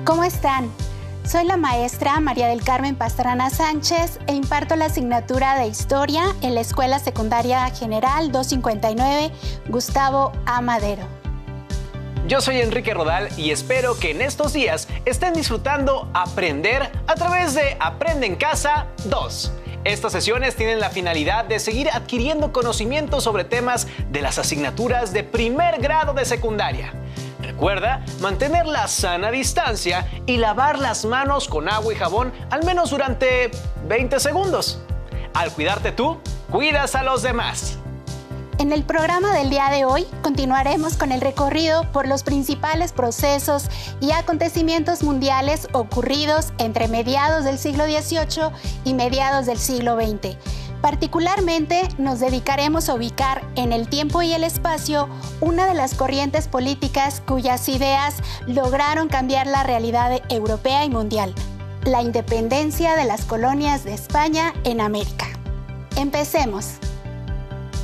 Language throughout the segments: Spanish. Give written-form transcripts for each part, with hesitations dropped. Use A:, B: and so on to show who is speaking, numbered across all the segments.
A: ¿Cómo están? Soy la maestra María del Carmen Pastrana Sánchez e imparto la asignatura de Historia en la Escuela Secundaria General 259 Gustavo A. Madero.
B: Yo soy Enrique Rodal y espero que en estos días estén disfrutando aprender a través de Aprende en Casa 2. Estas sesiones tienen la finalidad de seguir adquiriendo conocimientos sobre temas de las asignaturas de primer grado de secundaria. Recuerda mantener la sana distancia y lavar las manos con agua y jabón al menos durante 20 segundos. Al cuidarte tú, cuidas a los demás.
A: En el programa del día de hoy continuaremos con el recorrido por los principales procesos y acontecimientos mundiales ocurridos entre mediados del siglo XVIII y mediados del siglo XX. Particularmente nos dedicaremos a ubicar en el tiempo y el espacio una de las corrientes políticas cuyas ideas lograron cambiar la realidad europea y mundial: la independencia de las colonias de España en América. Empecemos.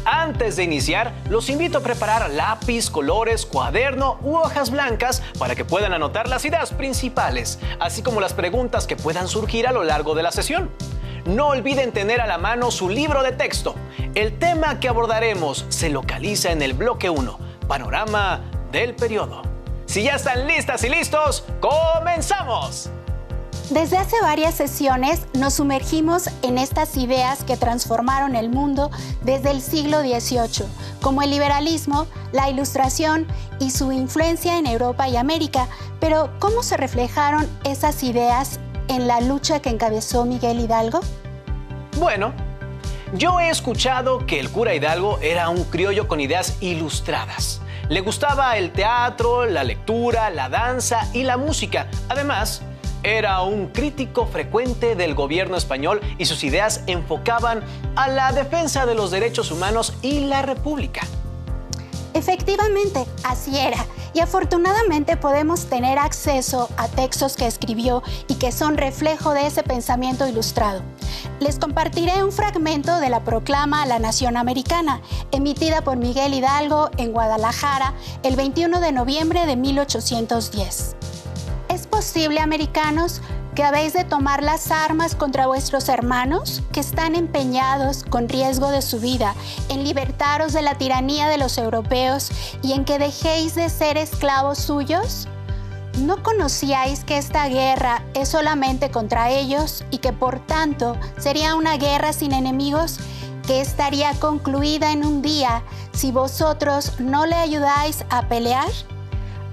B: Antes de iniciar, los invito a preparar lápiz, colores, cuaderno u hojas blancas para que puedan anotar las ideas principales, así como las preguntas que puedan surgir a lo largo de la sesión. No olviden tener a la mano su libro de texto. El tema que abordaremos se localiza en el bloque 1, Panorama del Periodo. Si ya están listas y listos, ¡comenzamos!
A: Desde hace varias sesiones nos sumergimos en estas ideas que transformaron el mundo desde el siglo XVIII, como el liberalismo, la ilustración y su influencia en Europa y América. Pero, ¿cómo se reflejaron esas ideas en la lucha que encabezó Miguel Hidalgo?
B: Bueno, yo he escuchado que el cura Hidalgo era un criollo con ideas ilustradas. Le gustaba el teatro, la lectura, la danza y la música. Además, era un crítico frecuente del gobierno español y sus ideas enfocaban a la defensa de los derechos humanos y la república.
A: Efectivamente, así era. Y afortunadamente podemos tener acceso a textos que escribió y que son reflejo de ese pensamiento ilustrado. Les compartiré un fragmento de la Proclama a la Nación Americana, emitida por Miguel Hidalgo en Guadalajara el 21 de noviembre de 1810. ¿Es posible, americanos, que habéis de tomar las armas contra vuestros hermanos, que están empeñados, con riesgo de su vida, en libertaros de la tiranía de los europeos y en que dejéis de ser esclavos suyos? ¿No conocíais que esta guerra es solamente contra ellos y que por tanto sería una guerra sin enemigos, que estaría concluida en un día si vosotros no le ayudáis a pelear?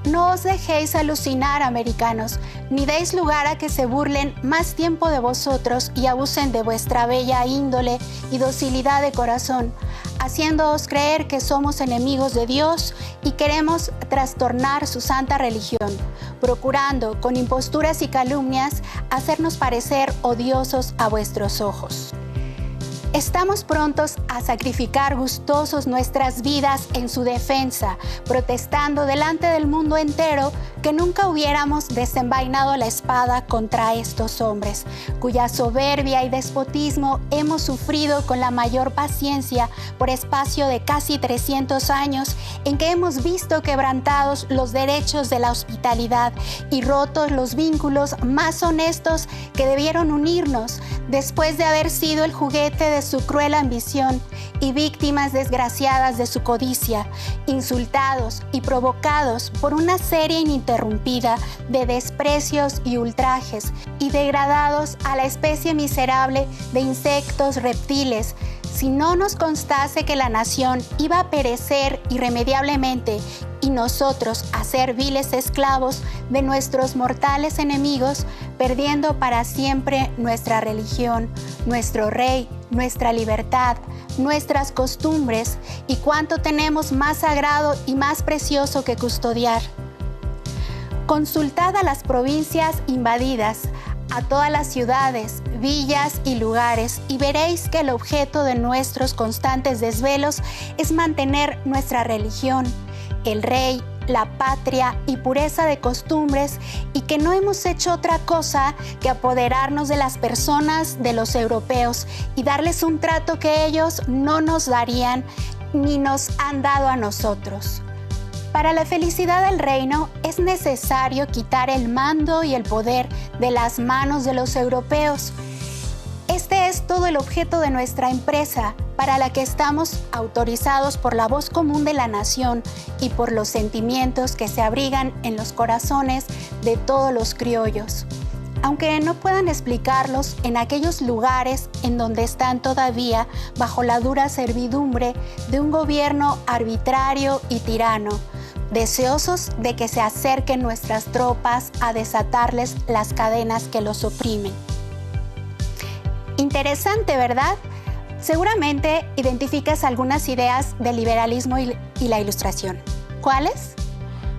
A: No os dejéis alucinar, americanos, ni deis lugar a que se burlen más tiempo de vosotros y abusen de vuestra bella índole y docilidad de corazón, haciéndoos creer que somos enemigos de Dios y queremos trastornar su santa religión, procurando con imposturas y calumnias hacernos parecer odiosos a vuestros ojos. Estamos prontos a sacrificar gustosos nuestras vidas en su defensa, protestando delante del mundo entero que nunca hubiéramos desenvainado la espada contra estos hombres, cuya soberbia y despotismo hemos sufrido con la mayor paciencia por espacio de casi 300 años, en que hemos visto quebrantados los derechos de la hospitalidad y rotos los vínculos más honestos que debieron unirnos, después de haber sido el juguete de su cruel ambición y víctimas desgraciadas de su codicia, insultados y provocados por una serie ininterrumpida de desprecios y ultrajes, y degradados a la especie miserable de insectos, reptiles, si no nos constase que la nación iba a perecer irremediablemente y nosotros a ser viles esclavos de nuestros mortales enemigos, perdiendo para siempre nuestra religión, nuestro rey, nuestra libertad, nuestras costumbres y cuanto tenemos más sagrado y más precioso que custodiar. Consultad a las provincias invadidas, a todas las ciudades, villas y lugares, y veréis que el objeto de nuestros constantes desvelos es mantener nuestra religión, el rey, la patria y pureza de costumbres, y que no hemos hecho otra cosa que apoderarnos de las personas de los europeos y darles un trato que ellos no nos darían ni nos han dado a nosotros. Para la felicidad del reino es necesario quitar el mando y el poder de las manos de los europeos. Este es todo el objeto de nuestra empresa, para la que estamos autorizados por la voz común de la nación y por los sentimientos que se abrigan en los corazones de todos los criollos. Aunque no puedan explicarlos en aquellos lugares en donde están todavía bajo la dura servidumbre de un gobierno arbitrario y tirano, deseosos de que se acerquen nuestras tropas a desatarles las cadenas que los oprimen. Interesante, ¿verdad? Seguramente identificas algunas ideas del liberalismo y la Ilustración. ¿Cuáles?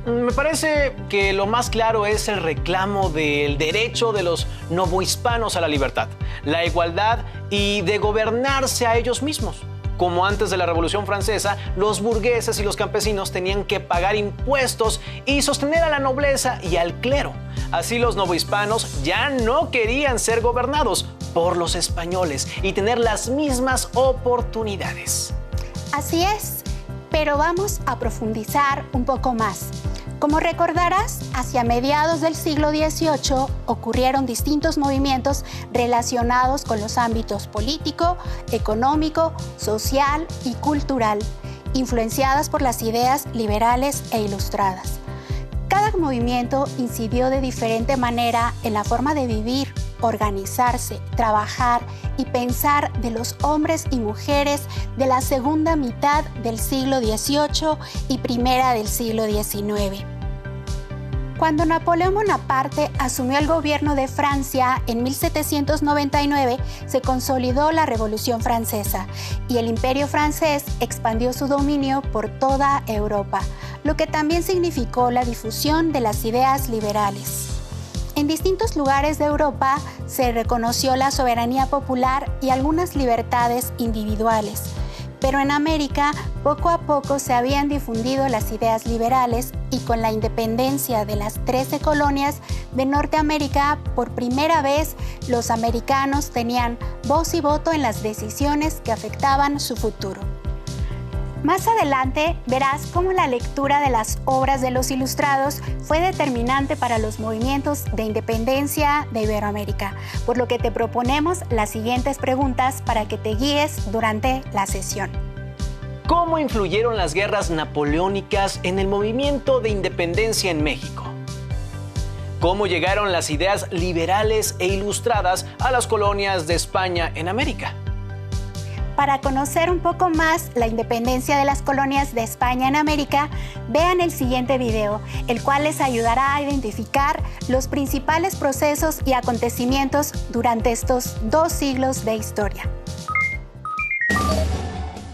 B: Me parece que lo más claro es el reclamo del derecho de los novohispanos a la libertad, la igualdad y de gobernarse a ellos mismos. Como antes de la Revolución Francesa, los burgueses y los campesinos tenían que pagar impuestos y sostener a la nobleza y al clero. Así los novohispanos ya no querían ser gobernados por los españoles y tener las mismas oportunidades.
A: Así es, pero vamos a profundizar un poco más. Como recordarás, hacia mediados del siglo XVIII ocurrieron distintos movimientos relacionados con los ámbitos político, económico, social y cultural, influenciadas por las ideas liberales e ilustradas. Cada movimiento incidió de diferente manera en la forma de vivir, organizarse, trabajar y pensar de los hombres y mujeres de la segunda mitad del siglo XVIII y primera del siglo XIX. Cuando Napoleón Bonaparte asumió el gobierno de Francia en 1799, se consolidó la Revolución Francesa y el Imperio francés expandió su dominio por toda Europa, lo que también significó la difusión de las ideas liberales. En distintos lugares de Europa se reconoció la soberanía popular y algunas libertades individuales, pero en América poco a poco se habían difundido las ideas liberales y con la independencia de las 13 colonias de Norteamérica, por primera vez los americanos tenían voz y voto en las decisiones que afectaban su futuro. Más adelante verás cómo la lectura de las obras de los Ilustrados fue determinante para los movimientos de independencia de Iberoamérica, por lo que te proponemos las siguientes preguntas para que te guíes durante la sesión.
B: ¿Cómo influyeron las guerras napoleónicas en el movimiento de independencia en México? ¿Cómo llegaron las ideas liberales e ilustradas a las colonias de España en América?
A: Para conocer un poco más la independencia de las colonias de España en América, vean el siguiente video, el cual les ayudará a identificar los principales procesos y acontecimientos durante estos 2 siglos de historia.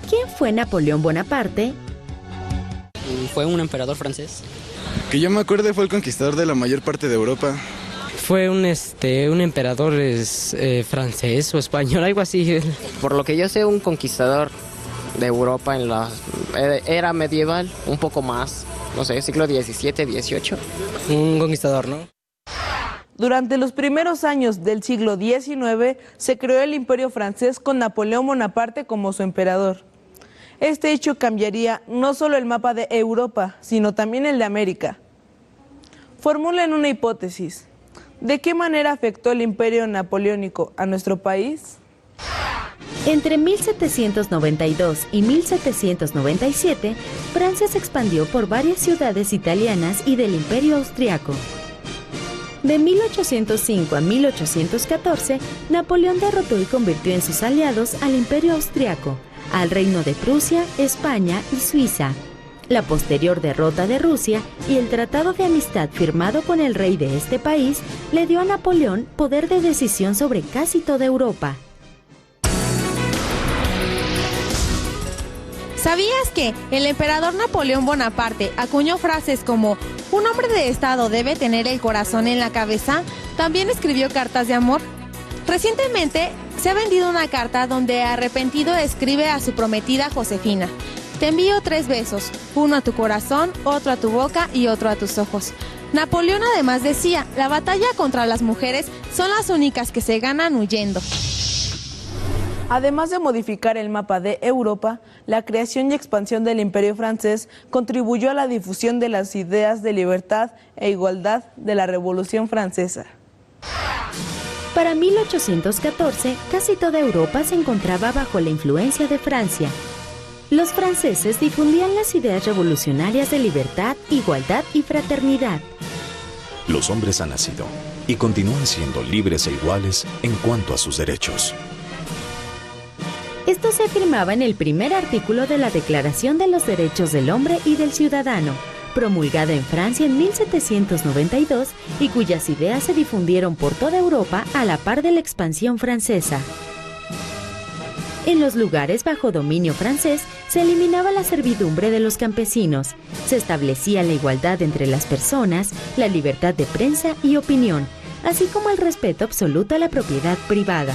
C: ¿Quién fue Napoleón Bonaparte?
D: Fue un emperador francés.
E: Que yo me acuerde fue el conquistador de la mayor parte de Europa.
F: Fue un emperador francés o español, algo así.
D: Por lo que yo sé, un conquistador de Europa en la era medieval, un poco más, no sé, siglo XVII, XVIII.
F: Un conquistador, ¿no?
G: Durante los primeros años del siglo XIX se creó el Imperio francés con Napoleón Bonaparte como su emperador. Este hecho cambiaría no solo el mapa de Europa, sino también el de América. Formulen una hipótesis. ¿De qué manera afectó el imperio napoleónico a nuestro país?
C: Entre 1792 y 1797, Francia se expandió por varias ciudades italianas y del Imperio Austriaco. De 1805 a 1814, Napoleón derrotó y convirtió en sus aliados al Imperio Austriaco, al Reino de Prusia, España y Suiza. La posterior derrota de Rusia y el tratado de amistad firmado con el rey de este país le dio a Napoleón poder de decisión sobre casi toda Europa.
H: ¿Sabías que el emperador Napoleón Bonaparte acuñó frases como "un hombre de Estado debe tener el corazón en la cabeza"? También escribió cartas de amor. Recientemente se ha vendido una carta donde arrepentido escribe a su prometida Josefina: "Te envío 3 besos, uno a tu corazón, otro a tu boca y otro a tus ojos". Napoleón además decía: "La batalla contra las mujeres son las únicas que se ganan huyendo".
G: Además de modificar el mapa de Europa, la creación y expansión del Imperio francés contribuyó a la difusión de las ideas de libertad e igualdad de la Revolución Francesa.
C: Para 1814, casi toda Europa se encontraba bajo la influencia de Francia. Los franceses difundían las ideas revolucionarias de libertad, igualdad y fraternidad.
I: Los hombres han nacido y continúan siendo libres e iguales en cuanto a sus derechos.
C: Esto se afirmaba en el primer artículo de la Declaración de los Derechos del Hombre y del Ciudadano, promulgada en Francia en 1792 y cuyas ideas se difundieron por toda Europa a la par de la expansión francesa. En los lugares bajo dominio francés se eliminaba la servidumbre de los campesinos, se establecía la igualdad entre las personas, la libertad de prensa y opinión, así como el respeto absoluto a la propiedad privada.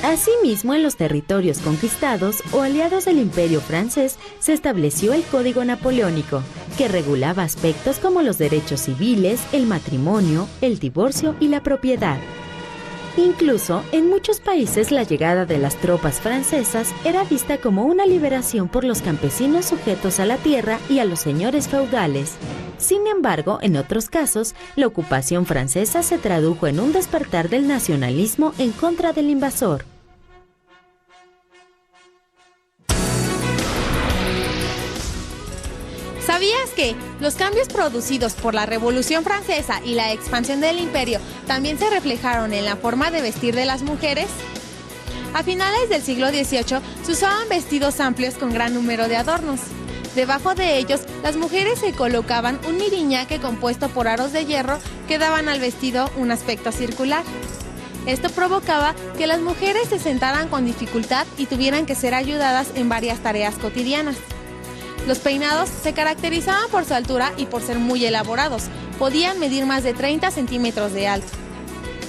C: Asimismo, en los territorios conquistados o aliados del Imperio francés se estableció el Código Napoleónico, que regulaba aspectos como los derechos civiles, el matrimonio, el divorcio y la propiedad. Incluso, en muchos países la llegada de las tropas francesas era vista como una liberación por los campesinos sujetos a la tierra y a los señores feudales. Sin embargo, en otros casos, la ocupación francesa se tradujo en un despertar del nacionalismo en contra del invasor.
H: ¿Sabías que los cambios producidos por la Revolución Francesa y la expansión del imperio también se reflejaron en la forma de vestir de las mujeres? A finales del siglo XVIII se usaban vestidos amplios con gran número de adornos. Debajo de ellos, las mujeres se colocaban un miriñaque compuesto por aros de hierro que daban al vestido un aspecto circular. Esto provocaba que las mujeres se sentaran con dificultad y tuvieran que ser ayudadas en varias tareas cotidianas. Los peinados se caracterizaban por su altura y por ser muy elaborados. Podían medir más de 30 centímetros de alto.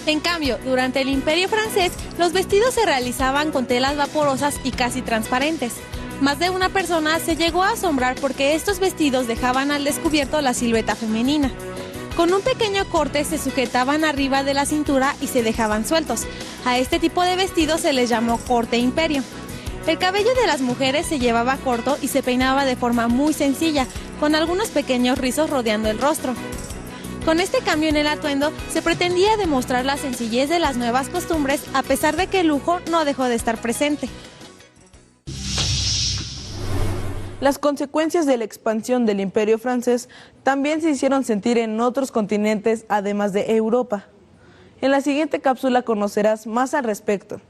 H: En cambio, durante el Imperio francés, los vestidos se realizaban con telas vaporosas y casi transparentes. Más de una persona se llegó a asombrar porque estos vestidos dejaban al descubierto la silueta femenina. Con un pequeño corte se sujetaban arriba de la cintura y se dejaban sueltos. A este tipo de vestidos se les llamó corte imperio. El cabello de las mujeres se llevaba corto y se peinaba de forma muy sencilla, con algunos pequeños rizos rodeando el rostro. Con este cambio en el atuendo se pretendía demostrar la sencillez de las nuevas costumbres, a pesar de que el lujo no dejó de estar presente.
G: Las consecuencias de la expansión del Imperio francés también se hicieron sentir en otros continentes, además de Europa. En la siguiente cápsula conocerás más al respecto.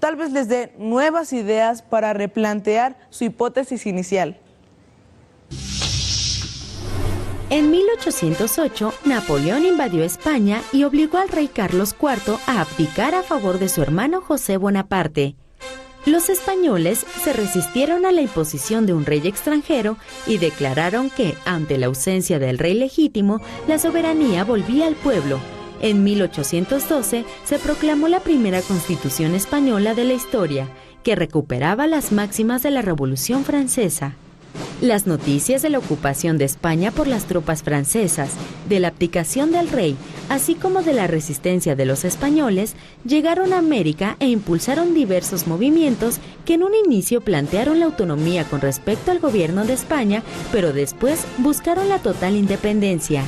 G: Tal vez les dé nuevas ideas para replantear su hipótesis inicial.
C: En 1808, Napoleón invadió España y obligó al rey Carlos IV a abdicar a favor de su hermano José Bonaparte. Los españoles se resistieron a la imposición de un rey extranjero y declararon que, ante la ausencia del rey legítimo, la soberanía volvía al pueblo. En 1812 se proclamó la primera Constitución española de la historia, que recuperaba las máximas de la Revolución Francesa. Las noticias de la ocupación de España por las tropas francesas, de la abdicación del rey, así como de la resistencia de los españoles, llegaron a América e impulsaron diversos movimientos que en un inicio plantearon la autonomía con respecto al gobierno de España, pero después buscaron la total independencia.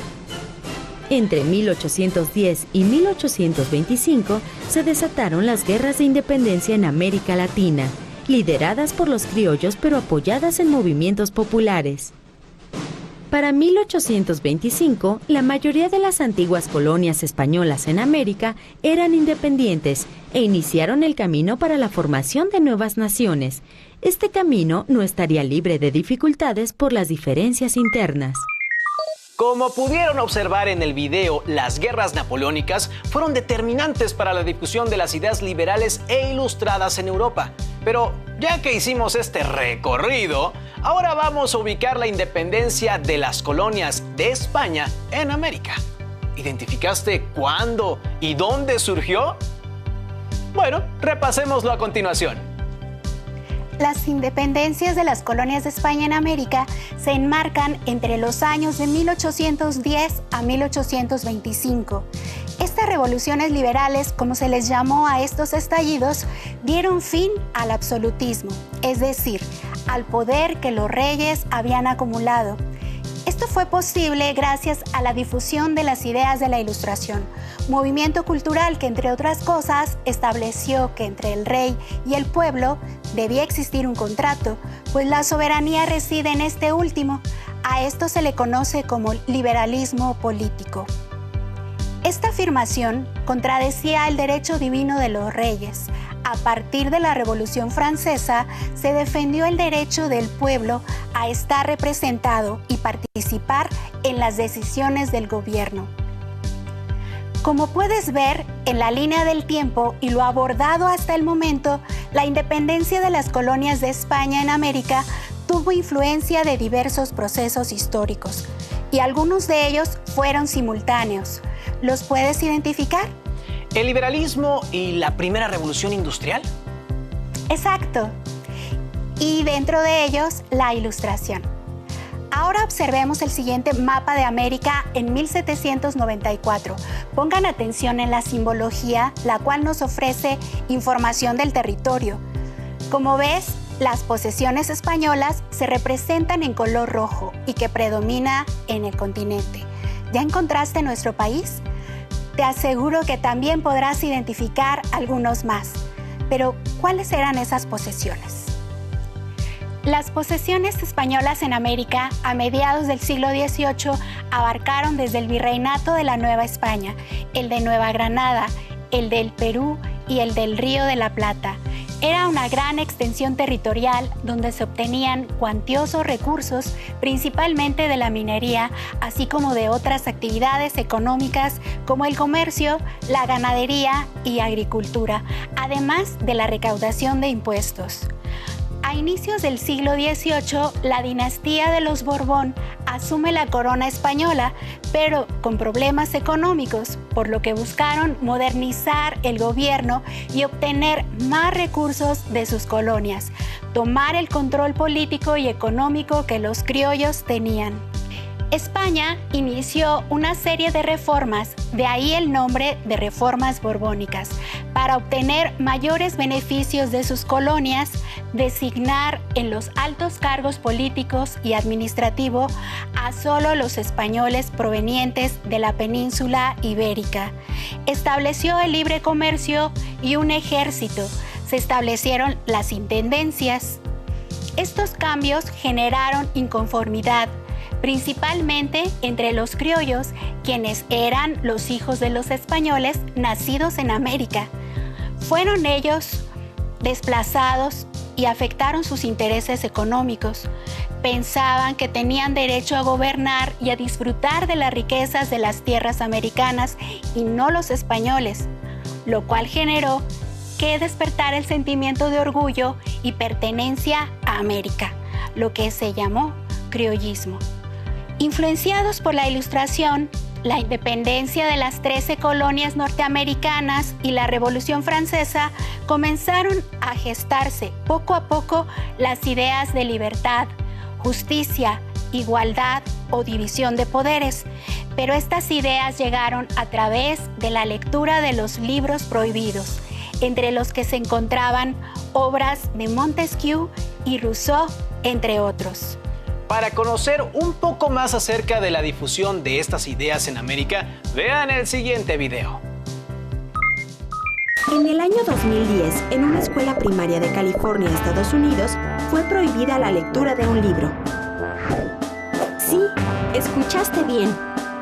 C: Entre 1810 y 1825 se desataron las guerras de independencia en América Latina, lideradas por los criollos pero apoyadas en movimientos populares. Para 1825, la mayoría de las antiguas colonias españolas en América eran independientes e iniciaron el camino para la formación de nuevas naciones. Este camino no estaría libre de dificultades por las diferencias internas.
B: Como pudieron observar en el video, las guerras napoleónicas fueron determinantes para la difusión de las ideas liberales e ilustradas en Europa. Pero ya que hicimos este recorrido, ahora vamos a ubicar la independencia de las colonias de España en América. ¿Identificaste cuándo y dónde surgió? Bueno, repasémoslo a continuación.
A: Las independencias de las colonias de España en América se enmarcan entre los años de 1810 a 1825. Estas revoluciones liberales, como se les llamó a estos estallidos, dieron fin al absolutismo, es decir, al poder que los reyes habían acumulado. Esto fue posible gracias a la difusión de las ideas de la Ilustración, movimiento cultural que, entre otras cosas, estableció que entre el rey y el pueblo debía existir un contrato, pues la soberanía reside en este último. A esto se le conoce como liberalismo político. Esta afirmación contradecía el derecho divino de los reyes. A partir de la Revolución Francesa, se defendió el derecho del pueblo a estar representado y participar en las decisiones del gobierno. Como puedes ver en la línea del tiempo y lo abordado hasta el momento, la independencia de las colonias de España en América tuvo influencia de diversos procesos históricos, y algunos de ellos fueron simultáneos. ¿Los puedes identificar?
B: ¿El liberalismo y la primera revolución industrial?
A: Exacto. Y dentro de ellos, la Ilustración. Ahora observemos el siguiente mapa de América en 1794. Pongan atención en la simbología, la cual nos ofrece información del territorio. Como ves, las posesiones españolas se representan en color rojo y que predomina en el continente. ¿Ya encontraste nuestro país? Te aseguro que también podrás identificar algunos más. Pero, ¿cuáles eran esas posesiones? Las posesiones españolas en América a mediados del siglo XVIII abarcaron desde el Virreinato de la Nueva España, el de Nueva Granada, el del Perú y el del Río de la Plata. Era una gran extensión territorial donde se obtenían cuantiosos recursos, principalmente de la minería, así como de otras actividades económicas como el comercio, la ganadería y agricultura, además de la recaudación de impuestos. A inicios del siglo XVIII, la dinastía de los Borbón asume la corona española, pero con problemas económicos, por lo que buscaron modernizar el gobierno y obtener más recursos de sus colonias, tomar el control político y económico que los criollos tenían. España inició una serie de reformas, de ahí el nombre de reformas borbónicas, para obtener mayores beneficios de sus colonias, designar en los altos cargos políticos y administrativos a solo los españoles provenientes de la península ibérica. Estableció el libre comercio y un ejército. Se establecieron las intendencias. Estos cambios generaron inconformidad, principalmente entre los criollos, quienes eran los hijos de los españoles nacidos en América. Fueron ellos desplazados y afectaron sus intereses económicos. Pensaban que tenían derecho a gobernar y a disfrutar de las riquezas de las tierras americanas y no los españoles, lo cual generó que despertara el sentimiento de orgullo y pertenencia a América, lo que se llamó criollismo. Influenciados por la Ilustración, la independencia de las 13 colonias norteamericanas y la Revolución Francesa comenzaron a gestarse poco a poco las ideas de libertad, justicia, igualdad o división de poderes, pero estas ideas llegaron a través de la lectura de los libros prohibidos, entre los que se encontraban obras de Montesquieu y Rousseau, entre otros.
B: Para conocer un poco más acerca de la difusión de estas ideas en América, vean el siguiente video.
J: En el año 2010, en una escuela primaria de California, Estados Unidos, fue prohibida la lectura de un libro. Sí, escuchaste bien.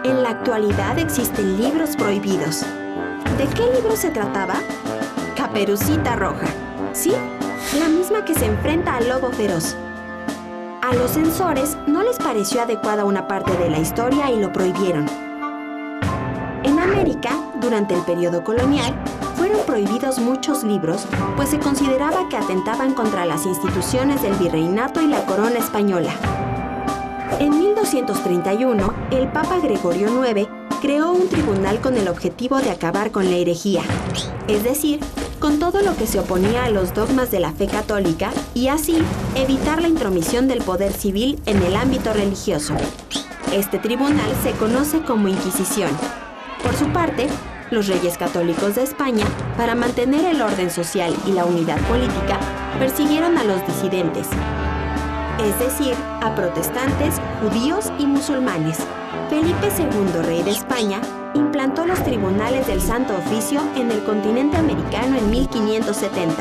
J: En la actualidad existen libros prohibidos. ¿De qué libro se trataba? Caperucita Roja. Sí, la misma que se enfrenta al lobo feroz. A los censores no les pareció adecuada una parte de la historia y lo prohibieron. En América, durante el periodo colonial, fueron prohibidos muchos libros, pues se consideraba que atentaban contra las instituciones del virreinato y la corona española. En 1231, el Papa Gregorio IX creó un tribunal con el objetivo de acabar con la herejía, es decir, con todo lo que se oponía a los dogmas de la fe católica y así evitar la intromisión del poder civil en el ámbito religioso. Este tribunal se conoce como Inquisición. Por su parte, los reyes católicos de España, para mantener el orden social y la unidad política, persiguieron a los disidentes. es decir, a protestantes, judíos y musulmanes. Felipe II, rey de España, implantó los tribunales del Santo Oficio en el continente americano en 1570.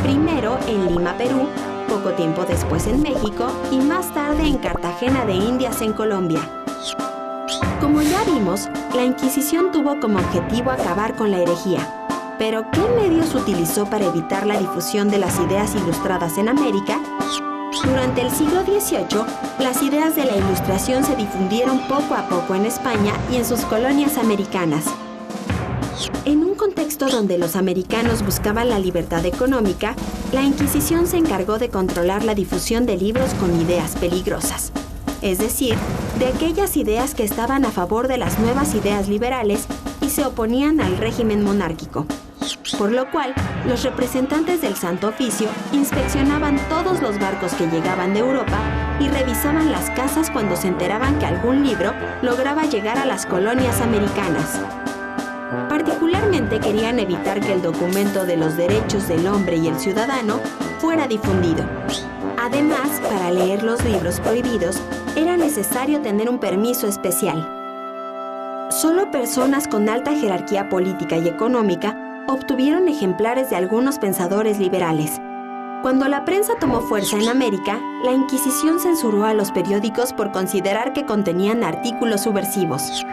J: Primero en Lima, Perú, poco tiempo después en México y más tarde en Cartagena de Indias en Colombia. Como ya vimos, la Inquisición tuvo como objetivo acabar con la herejía. Pero, ¿qué medios utilizó para evitar la difusión de las ideas ilustradas en América? Durante el siglo XVIII, las ideas de la Ilustración se difundieron poco a poco en España y en sus colonias americanas. En un contexto donde los americanos buscaban la libertad económica, la Inquisición se encargó de controlar la difusión de libros con ideas peligrosas. Es decir, de aquellas ideas que estaban a favor de las nuevas ideas liberales y se oponían al régimen monárquico. Por lo cual, los representantes del Santo Oficio inspeccionaban todos los barcos que llegaban de Europa y revisaban las casas cuando se enteraban que algún libro lograba llegar a las colonias americanas. Particularmente querían evitar que el documento de los derechos del hombre y el ciudadano fuera difundido. Además, para leer los libros prohibidos, era necesario tener un permiso especial. Solo personas con alta jerarquía política y económica obtuvieron ejemplares de algunos pensadores liberales. Cuando la prensa tomó fuerza en América, la Inquisición censuró a los periódicos por considerar que contenían artículos subversivos.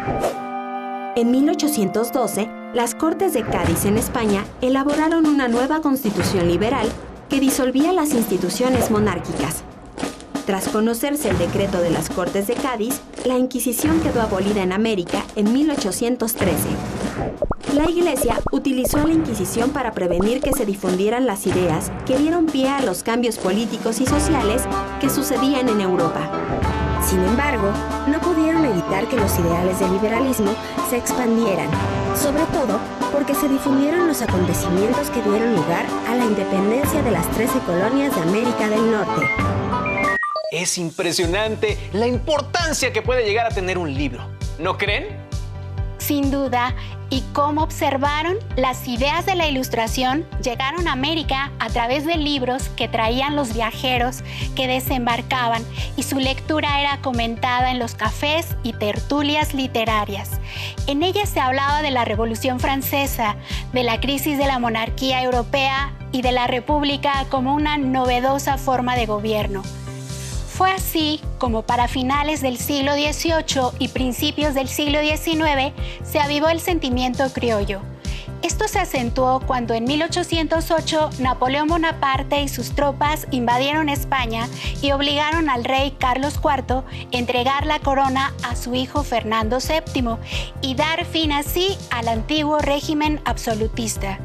J: En 1812, las Cortes de Cádiz en España elaboraron una nueva constitución liberal que disolvía las instituciones monárquicas. Tras conocerse el decreto de las Cortes de Cádiz, la Inquisición quedó abolida en América en 1813. La Iglesia utilizó a la Inquisición para prevenir que se difundieran las ideas que dieron pie a los cambios políticos y sociales que sucedían en Europa. Sin embargo, no pudieron evitar que los ideales del liberalismo se expandieran, sobre todo porque se difundieron los acontecimientos que dieron lugar a la independencia de las 13 colonias de América del Norte.
B: Es impresionante la importancia que puede llegar a tener un libro, ¿no creen?
A: Sin duda, y como observaron, las ideas de la Ilustración llegaron a América a través de libros que traían los viajeros que desembarcaban y su lectura era comentada en los cafés y tertulias literarias. En ellas se hablaba de la Revolución Francesa, de la crisis de la monarquía europea y de la República como una novedosa forma de gobierno. Fue así como para finales del siglo XVIII y principios del siglo XIX se avivó el sentimiento criollo. Esto se acentuó cuando en 1808 Napoleón Bonaparte y sus tropas invadieron España y obligaron al rey Carlos IV a entregar la corona a su hijo Fernando VII y dar fin así al antiguo régimen absolutista.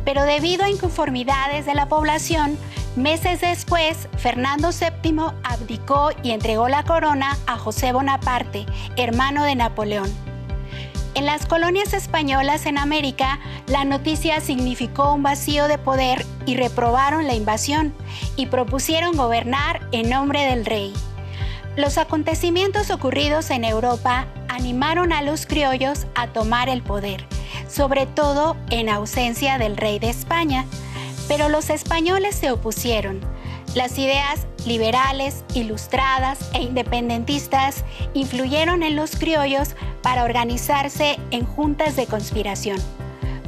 A: Pero debido a inconformidades de la población, meses después, Fernando VII abdicó y entregó la corona a José Bonaparte, hermano de Napoleón. En las colonias españolas en América, la noticia significó un vacío de poder y reprobaron la invasión y propusieron gobernar en nombre del rey. Los acontecimientos ocurridos en Europa animaron a los criollos a tomar el poder, sobre todo en ausencia del rey de España. Pero los españoles se opusieron. Las ideas liberales, ilustradas e independentistas influyeron en los criollos para organizarse en juntas de conspiración,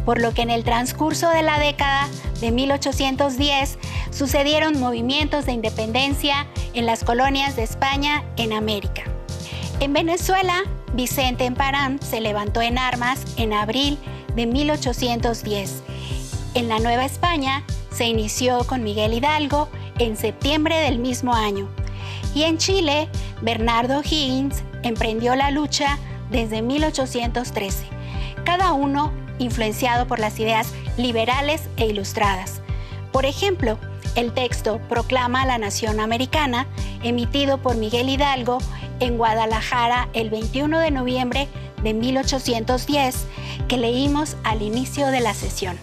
A: por lo que en el transcurso de la década de 1810 sucedieron movimientos de independencia en las colonias de España en América. En Venezuela, Vicente Emparán se levantó en armas en abril de 1810. En la Nueva España se inició con Miguel Hidalgo en septiembre del mismo año. Y en Chile, Bernardo O'Higgins emprendió la lucha desde 1813, cada uno influenciado por las ideas liberales e ilustradas. Por ejemplo, el texto Proclama a la Nación Americana, emitido por Miguel Hidalgo en Guadalajara el 21 de noviembre de 1810, que leímos al inicio de la sesión.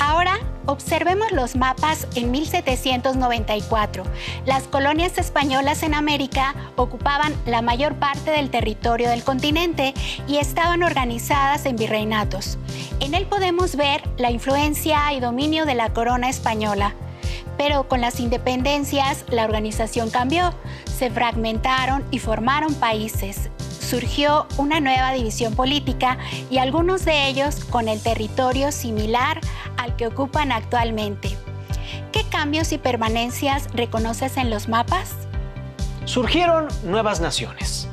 A: Ahora observemos los mapas en 1794. Las colonias españolas en América ocupaban la mayor parte del territorio del continente y estaban organizadas en virreinatos. En él podemos ver la influencia y dominio de la corona española. Pero con las independencias, la organización cambió, se fragmentaron y formaron países. Surgió una nueva división política y algunos de ellos con el territorio similar al que ocupan actualmente. ¿Qué cambios y permanencias reconoces en los mapas?
B: Surgieron nuevas naciones,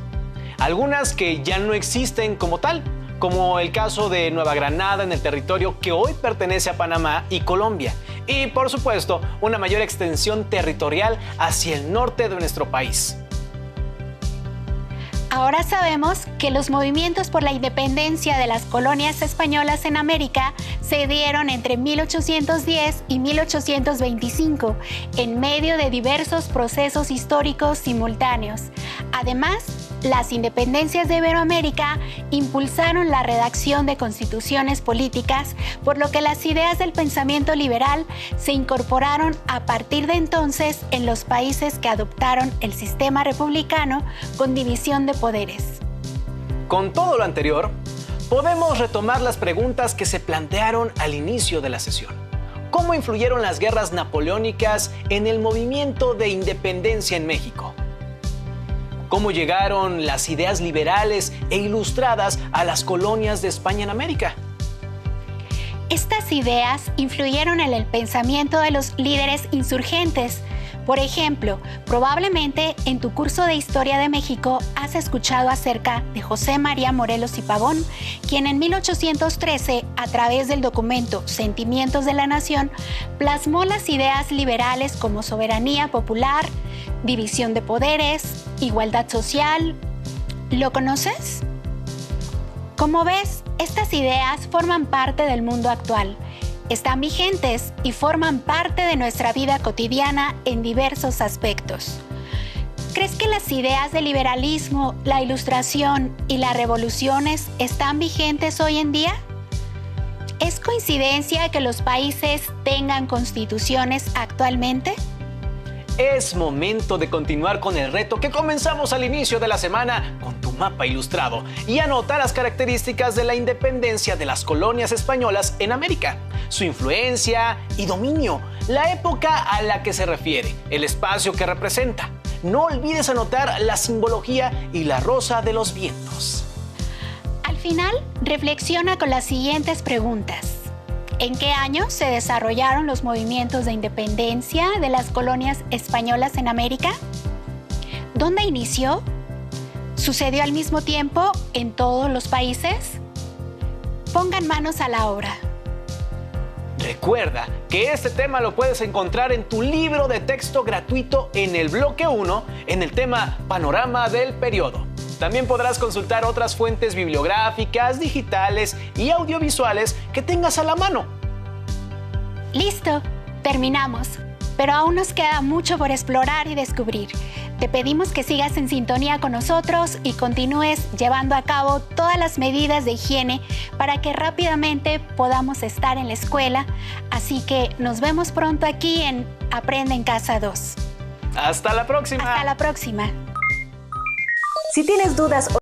B: algunas que ya no existen como tal, como el caso de Nueva Granada en el territorio que hoy pertenece a Panamá y Colombia, y por supuesto una mayor extensión territorial hacia el norte de nuestro país.
A: Ahora sabemos que los movimientos por la independencia de las colonias españolas en América se dieron entre 1810 y 1825, en medio de diversos procesos históricos simultáneos. Además, las independencias de Iberoamérica impulsaron la redacción de constituciones políticas, por lo que las ideas del pensamiento liberal se incorporaron a partir de entonces en los países que adoptaron el sistema republicano con división de poderes.
B: Con todo lo anterior, podemos retomar las preguntas que se plantearon al inicio de la sesión. ¿Cómo influyeron las guerras napoleónicas en el movimiento de independencia en México? ¿Cómo llegaron las ideas liberales e ilustradas a las colonias de España en América?
A: Estas ideas influyeron en el pensamiento de los líderes insurgentes. Por ejemplo, probablemente en tu curso de Historia de México has escuchado acerca de José María Morelos y Pavón, quien en 1813, a través del documento Sentimientos de la Nación, plasmó las ideas liberales como soberanía popular, división de poderes, igualdad social. ¿Lo conoces? Como ves, estas ideas forman parte del mundo actual. Están vigentes y forman parte de nuestra vida cotidiana en diversos aspectos. ¿Crees que las ideas del liberalismo, la ilustración y las revoluciones están vigentes hoy en día? ¿Es coincidencia que los países tengan constituciones actualmente?
B: Es momento de continuar con el reto que comenzamos al inicio de la semana con tu mapa ilustrado y anotar las características de la independencia de las colonias españolas en América, su influencia y dominio, la época a la que se refiere, el espacio que representa. No olvides anotar la simbología y la rosa de los vientos.
A: Al final, reflexiona con las siguientes preguntas. ¿En qué año se desarrollaron los movimientos de independencia de las colonias españolas en América? ¿Dónde inició? ¿Sucedió al mismo tiempo en todos los países? Pongan manos a la obra.
B: Recuerda que este tema lo puedes encontrar en tu libro de texto gratuito en el bloque 1, en el tema Panorama del Periodo. También podrás consultar otras fuentes bibliográficas, digitales y audiovisuales que tengas a la mano.
A: Listo, terminamos. Pero aún nos queda mucho por explorar y descubrir. Te pedimos que sigas en sintonía con nosotros y continúes llevando a cabo todas las medidas de higiene para que rápidamente podamos estar en la escuela. Así que nos vemos pronto aquí en Aprende en Casa 2.
B: ¡Hasta la próxima!
A: Hasta la próxima.
J: Si tienes dudas